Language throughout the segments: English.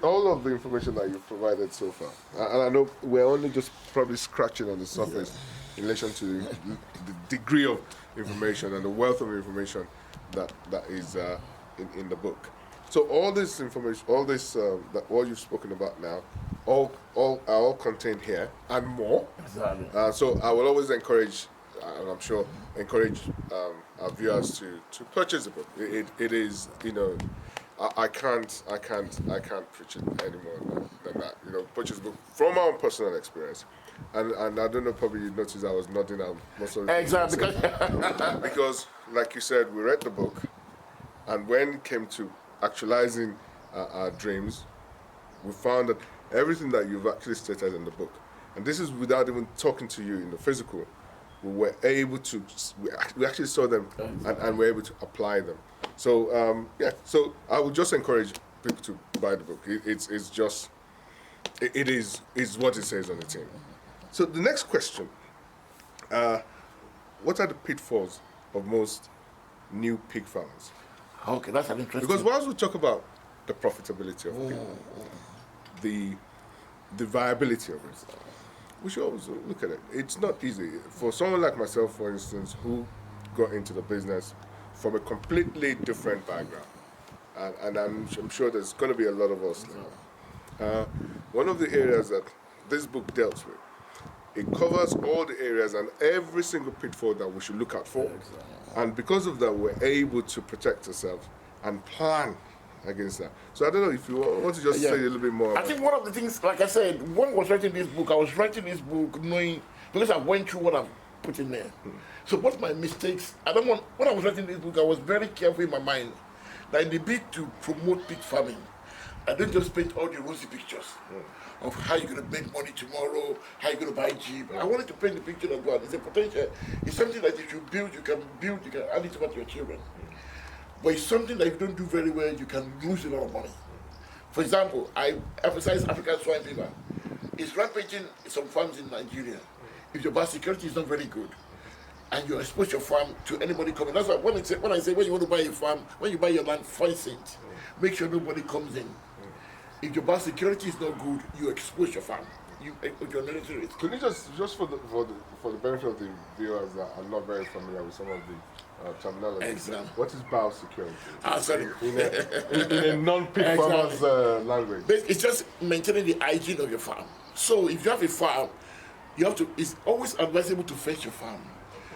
all of the information that you've provided so far, and I know we're only just probably scratching on the surface in relation to the degree of information and the wealth of information that is in the book. So all this information, all this that what you've spoken about now, all are all contained here and more. Exactly. So I will always encourage, and I'm sure encourage our viewers to purchase the book. It is, you know, I can't preach it any more than that. You know, purchase the book from my own personal experience. And I don't know, probably you noticed I was nodding out most of the time. Exactly. Because, like you said, we read the book, and when it came to actualizing our dreams, we found that everything that you've actually stated in the book, and this is without even talking to you in the physical, we were able to, we actually saw them and were able to apply them. So, yeah, so I would just encourage people to buy the book. It's just, it is what it says on the tin. So the next question, what are the pitfalls of most new pig farmers? Okay, that's an interesting. Because once we talk about the profitability of pig, the viability of it, we should always look at it. It's not easy. For someone like myself, for instance, who got into the business from a completely different background, and I'm sure there's going to be a lot of us now. One of the areas that this book dealt with, it covers all the areas and every single pitfall that we should look out for. And because of that, we're able to protect ourselves and plan against that. So I don't know if you want to just say a little bit more about I think one of the things, like I said, when I was writing this book, I was writing this book knowing, because I went through what I've put in there. So what's my mistakes? When I was writing this book, I was very careful in my mind that in the bid to promote pig farming, I don't just paint all the rosy pictures of how you're going to make money tomorrow, how you're going to buy cheap. I wanted to paint the picture that well, it's a potential. It's something that if you build, you can add it to your children. But it's something that if you don't do very well, you can lose a lot of money. For example, I emphasize African swine fever. It's rampaging in some farms in Nigeria. If your biosecurity is not very good, and you expose your farm to anybody coming, that's why when I say when you want to buy a farm, when you buy your land, fence it. Make sure nobody comes in. If your biosecurity is not good, you expose your farm. You your military risk. Can you just for the benefit of the viewers that are not very familiar with some of the terminology, what is biosecurity? Sorry. In a non-pig farmer's language. It's just maintaining the hygiene of your farm. So if you have a farm, you have to. It's always advisable to fence your farm,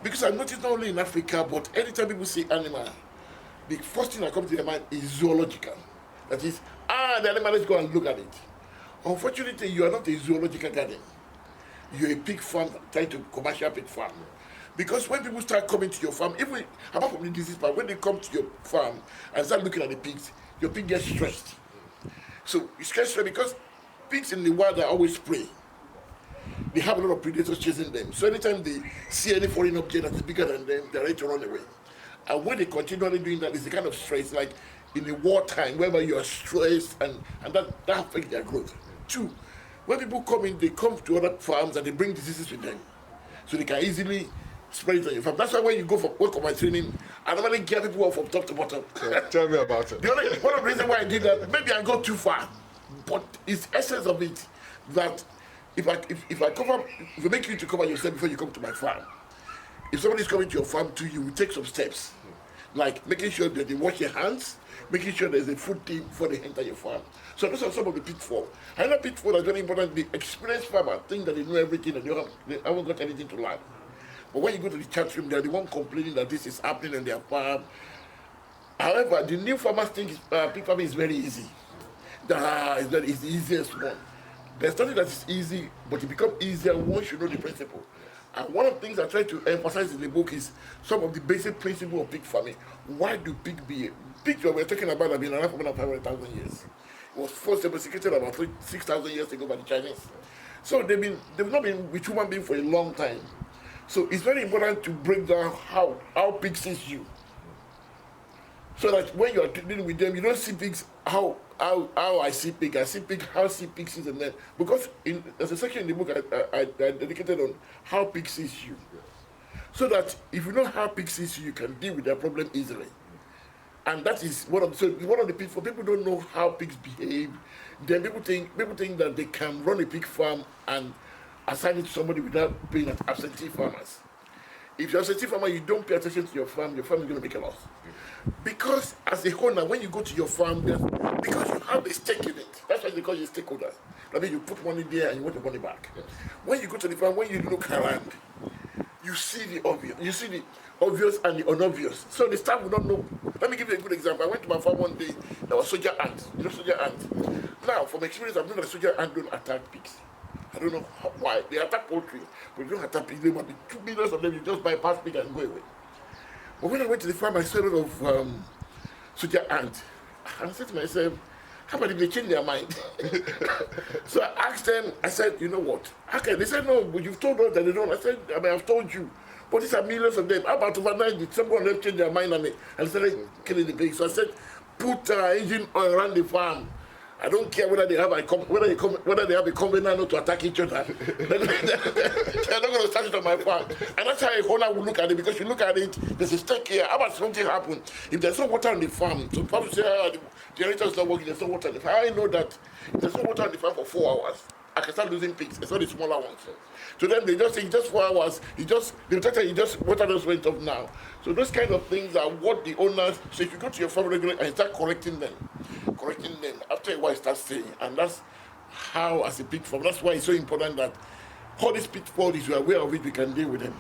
because I noticed not only in Africa, but anytime people see animal, the first thing that comes to their mind is zoological. That is, the animal, let's go and look at it. Unfortunately, you are not a zoological garden. You're a pig farm, trying to commercial pig farm. Because when people start coming to your farm, even apart from the disease part, when they come to your farm and start looking at the pigs, your pig gets stressed. So it's stressed because pigs in the wild are always prey. They have a lot of predators chasing them. So anytime they see any foreign object that is bigger than them, they're ready to run away. And when they continually doing that, it's a kind of stress, like in the wartime, whereby you are stressed, and that affects their growth. Two, when people come in, they come to other farms and they bring diseases with them. So they can easily spread it on your farm. That's why when you go for work on my training, I normally get people off from top to bottom. Tell me about it. One of the reasons why I did that, maybe I go too far, but it's essence of it that if I make you to cover yourself before you come to my farm, if somebody's coming to your farm to you, we take some steps, like making sure that they wash their hands, making sure there's a food team before they enter your farm. So those are some of the pitfalls. Another pitfall that's very important, the experienced farmer think that they know everything and they haven't got anything to learn. But when you go to the chat room, they're the one complaining that this is happening on their farm. However, the new farmers think pig farming is very easy. It's the easiest one. There's nothing that is easy, but it becomes easier once you know the principle. And one of the things I try to emphasize in the book is some of the basic principles of pig farming. Why do pigs that we're talking about have been around for more than 500,000 years? It was first domesticated about 6,000 years ago by the Chinese. So they've not been with human beings for a long time. So it's very important to break down how pig sees you. So that when you're dealing with them, you don't see pigs how I see pig. I see pig how pig sees them. Because there's a section in the book I dedicated on how pig sees you. So that if you know how pig sees you, you can deal with that problem easily. And that is one of the pitfalls. People don't know how pigs behave. Then people think that they can run a pig farm and assign it to somebody without being an absentee farmers. If you're a absentee farmer, you don't pay attention to your farm is going to make a loss. Because as a owner, when you go to your farm, because you have a stake in it, that's why they call you stakeholders. That means you put money there and you want the money back. Yes. When you go to the farm, when you look around, you see the obvious and the unobvious. So the staff will not know. Let me give you a good example. I went to my farm one day, there was soldier ants. You know soldier ants? Now, from experience, I've known that soldier ants don't attack pigs. I don't know why. They attack poultry, but they don't attack pigs. There might be 2 million of them, you just bypass pig and go away. But when I went to the farm, I saw a lot of soldier ants. And I said to myself, how about if they change their mind? So I asked them, I said, you know what? Okay, they said, no, but you've told us that they don't. I said, I've told you. But these are millions of them. How about overnight, did someone else change their mind and started killing the pigs? So I said, put engine oil around the farm. I don't care whether they have a covenant not to attack each other. They're not going to start it on my farm. And that's how a owner will look at it, because you look at it, there's a stake here. How about something happen? If there's no water on the farm, so people say, the generator's not working, there's no water on the farm. I know that if there's no water on the farm for 4 hours, I can start losing pigs, especially the smaller ones. So then they just think just 4 hours, water just went up now. So those kind of things are what the owners, so if you go to your farm regularly and start correcting them, after a while start staying. And that's how, as a pig farm, that's why it's so important that all these pitfalls, you are aware of it, we can deal with them.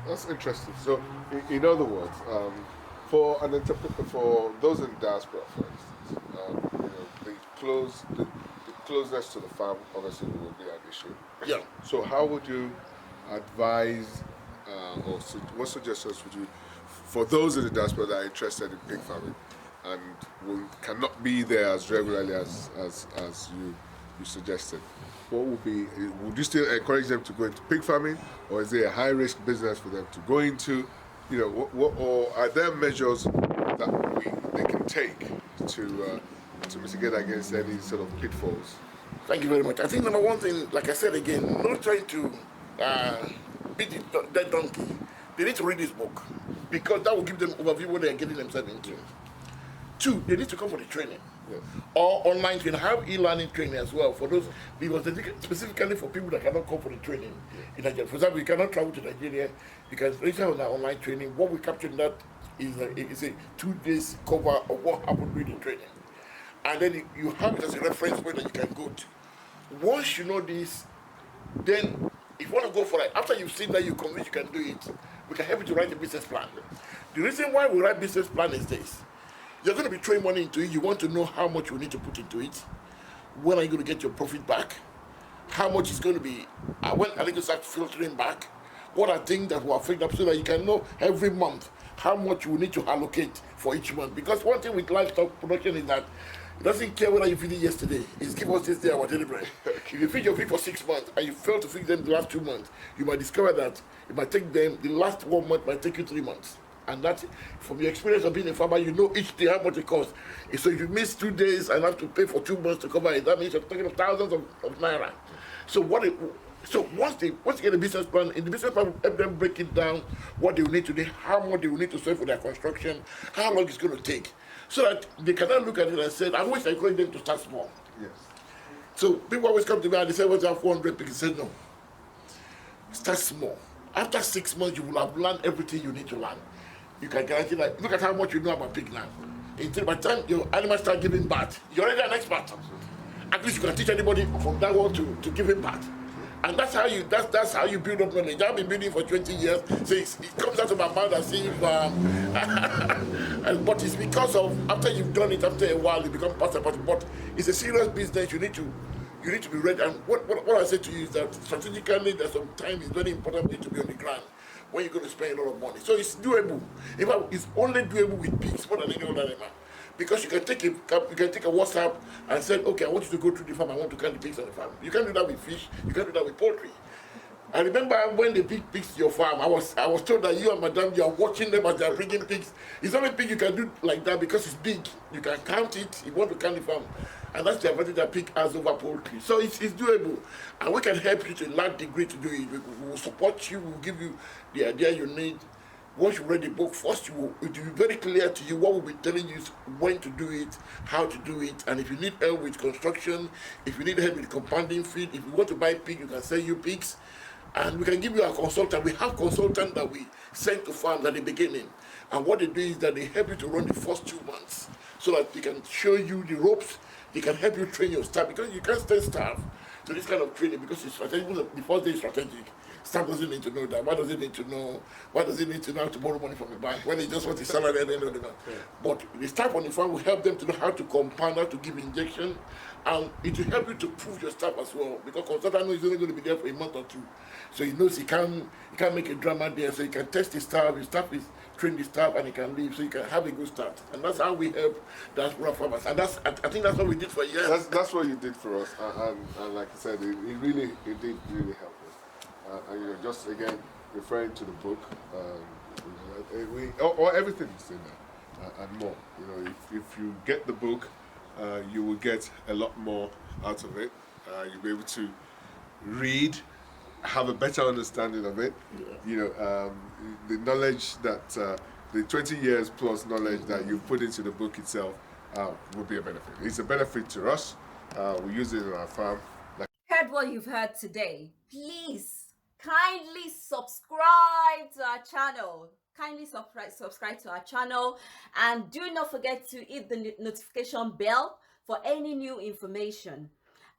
That's interesting. So, in other words, for those in diaspora, for instance, the closeness to the farm obviously will be an issue. Yeah. So, how would you advise, what suggestions would you, for those in the diaspora that are interested in pig farming and cannot be there as regularly as you suggested? What would be? Would you still encourage them to go into pig farming, or is there a high risk business for them to go into? Or are there measures that they can take to mitigate against any sort of pitfalls? Thank you very much. I think number one thing, like I said again, not trying to beat the dead donkey. They need to read this book, because that will give them overview what they are getting themselves into. 2, they need to come for the training. Yes. Or online training, have e-learning training as well for those, because specifically for people that cannot come for the training in Nigeria. For example, you cannot travel to Nigeria, you can register on our online training. What we capture in that is a 2 days cover of what happened during the training. And then you have it as a reference point that you can go to. Once you know this, then if you want to go for it, after you've seen that, you convinced you can do it, we can help you to write a business plan. The reason why we write business plan is this. You're going to be throwing money into it. You want to know how much you need to put into it. When are you going to get your profit back? How much is going to be? When are they going to start filtering back? What are things that will affect them, so that you can know every month how much you need to allocate for each month? Because one thing with livestock production is that it doesn't care whether you feed it yesterday. It's give us this day our daily bread. If you feed your pig for 6 months and you fail to feed them the last 2 months, you might discover that it might take them, the last 1 month might take you 3 months. And that's, from your experience of being a farmer, you know each day how much it costs. So if you miss 2 days and have to pay for 2 months to cover it, that means you're talking of thousands of naira. So once they get a business plan, in the business plan, help them break it down, what they will need to do, how much they will need to save for their construction, how long it's going to take, so that they cannot look at it and say, I wish I encourage them to start small. Yes. So people always come to me and they say, "What, you have 400 pigs?" I say, no. Start small. After 6 months, you will have learned everything you need to learn. You can guarantee that. Look at how much you know about pig now. Until by the time your animals start giving birth, you're already an expert. At least you can teach anybody from that one to give him birth. And that's how you build up knowledge. I've been building for 20 years. So it comes out of my mouth as if, but it's because of, after you've done it, after a while, you become part of it. But it's a serious business. You need to be ready. And what I say to you is that strategically, there's some time it's very important for you to be on the ground when you're going to spend a lot of money. So it's doable. In fact, it's only doable with pigs more than any other animal. Because you can take a WhatsApp and say, okay, I want you to go through the farm, I want to count the pigs on the farm. You can't do that with fish, you can't do that with poultry. I remember when they bring pigs to your farm, I was told that you and madam, you are watching them as they are bringing pigs. It's only pig you can do like that because it's big. You can count it, you want to count the farm. And that's the advantage that pig has over poultry. So it's doable. And we can help you to a large degree to do it. We will support you, we'll give you the idea you need. once you read the book, first it will be very clear to you what we'll be telling you is when to do it, how to do it, and if you need help with construction, if you need help with compounding feed, if you want to buy pig, you can sell you pigs, and we can give you a consultant. We have consultants that we send to farms at the beginning, and what they do is that they help you to run the first 2 months so that they can show you the ropes, they can help you train your staff, because you can't stay staff to this kind of training because it's strategic. The first day is strategic. Staff doesn't need to know that. Why does it need to know? Why does it need to know how to borrow money from the bank when they just want his salary at the end of the month? Yeah. But the staff on the farm will help them to know how to compound, how to give injection, and it will help you to prove your staff as well. Because consultant knows he's only going to be there for a month or two, so he knows he can't make a drama there. So he can test his staff. His staff is train the staff, and he can leave, so he can have a good start. And that's how we help diaspora farmers. And I think that's what we did for years. That's what you did for us, and like I said, it did really help us. And just again referring to the book, or everything is in there, and more. If you get the book, you will get a lot more out of it. You'll be able to read, have a better understanding of it. Yeah. The knowledge that the 20 years plus knowledge that you put into the book itself will be a benefit. It's a benefit to us. We use it in our farm. Heard what you've heard today. Please kindly subscribe to our channel. Kindly subscribe to our channel, and do not forget to hit the notification bell for any new information.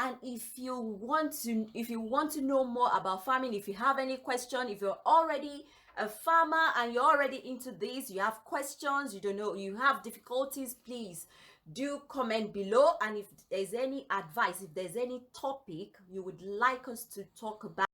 And if you want to know more about farming, if you have any question, if you're already a farmer and you're already into this, you have questions, you don't know, you have difficulties, please do comment below. And if there's any advice, if there's any topic you would like us to talk about,